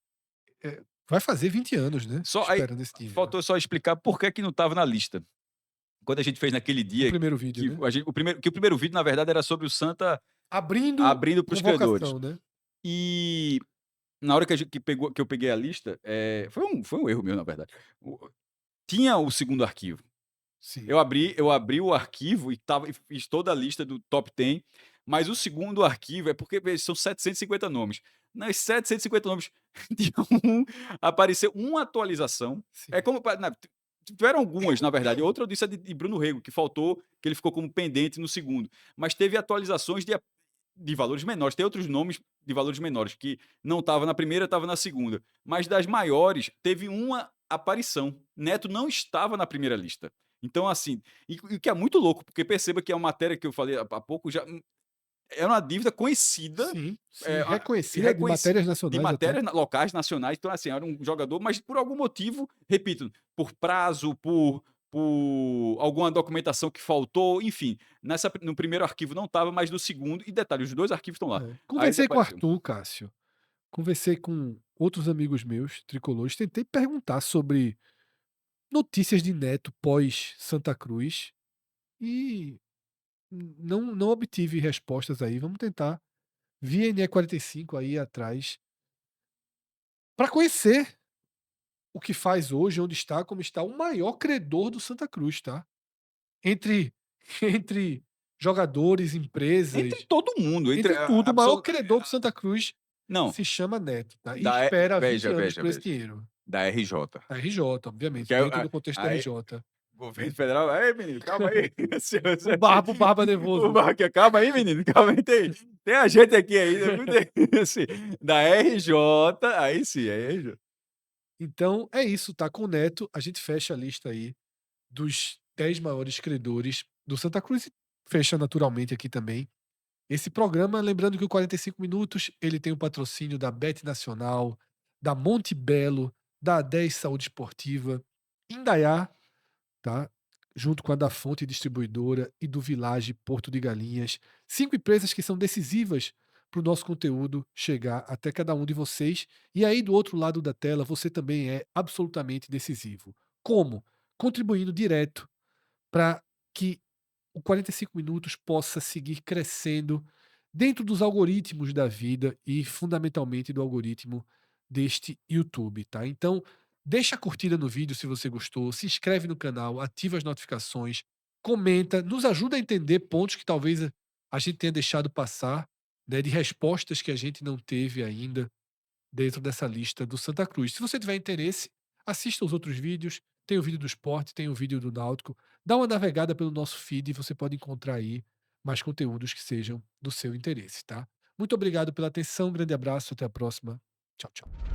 vai fazer 20 anos, né, Só aí esperando esse dinheiro. faltou só explicar por que que não estava na lista. Quando a gente fez naquele No dia primeiro vídeo, que né. o primeiro vídeo, na verdade, era sobre o Santa Abrindo abrindo para os credores. convocação, né. E na hora que a gente que eu peguei a lista, foi um erro meu, na verdade. O tinha o segundo arquivo. Sim, Eu abri o arquivo e fiz toda a lista do top 10, mas o segundo arquivo é porque veja, são 750 nomes. Nas 750 nomes de apareceu uma atualização. É sim. como tiveram algumas, na verdade. Outra eu disse a de Bruno Rego, que faltou, que ele ficou como pendente no segundo. Mas teve atualizações de valores menores. Tem outros nomes de valores menores, que não estava na primeira, estava na segunda. Mas das maiores, teve uma aparição. Neto não estava na primeira lista. Então, assim, e o que é muito louco, porque perceba que é uma matéria que eu falei há pouco, já é uma dívida conhecida, Sim, sim, a reconhecida de reconheci matérias de nacionais até. matérias locais, nacionais, então, assim, era um jogador, mas por algum motivo, repito, por prazo, por alguma documentação que faltou, enfim, no primeiro arquivo não estava, mas no segundo e detalhe, os 2 arquivos estão lá. Aí ele Conversei com o apareceu. Arthur, Cássio, conversei com outros amigos meus, tricolores, tentei perguntar sobre notícias de Neto pós Santa Cruz e não obtive respostas aí. Vamos tentar via NE45 aí atrás para conhecer o que faz hoje, onde está, como está o maior credor do Santa Cruz, tá? Entre entre jogadores, Entre empresas, todo mundo, entre entre tudo, o maior absolu credor do Santa Cruz não, se chama Neto, tá? E da espera 20 veja, anos veja, por esse veja, dinheiro. da RJ. A RJ, obviamente, Que é dentro do contexto da aí RJ. governo federal: "Ei menino, calma aí". Assim, O Barba, o Barba o nervoso. Barca: "Calma aí menino, calma aí, tem a gente aqui ainda, viu". Assim, da RJ, aí sim, aí é RJ. Então é isso, tá? Com o Neto, a gente fecha a lista aí dos 10 maiores credores do Santa Cruz. fecha naturalmente aqui também. Esse programa, lembrando que o 45 minutos, ele tem o patrocínio da Bet Nacional, da Monte Belo, da 10 Saúde Esportiva, Indaiá, tá? Junto com a da Fonte Distribuidora e do Village Porto de Galinhas. 5 empresas que são decisivas para o nosso conteúdo chegar até cada um de vocês. E aí, do outro lado da tela, você também é absolutamente decisivo. Como? Contribuindo direto para que o 45 minutos possa seguir crescendo dentro dos algoritmos da vida e fundamentalmente do algoritmo deste YouTube, tá? Então, deixa a curtida no vídeo se você gostou, se inscreve no canal, ativa as notificações, comenta, nos ajuda a entender pontos que talvez a gente tenha deixado passar, né, de respostas que a gente não teve ainda dentro dessa lista do Santa Cruz. Se você tiver interesse, assista os outros vídeos. Tem o vídeo do esporte, tem o vídeo do Náutico. Dá uma navegada pelo nosso feed e você pode encontrar aí mais conteúdos que sejam do seu interesse, tá? Muito obrigado pela atenção, um grande abraço, até a próxima. Tchau, tchau.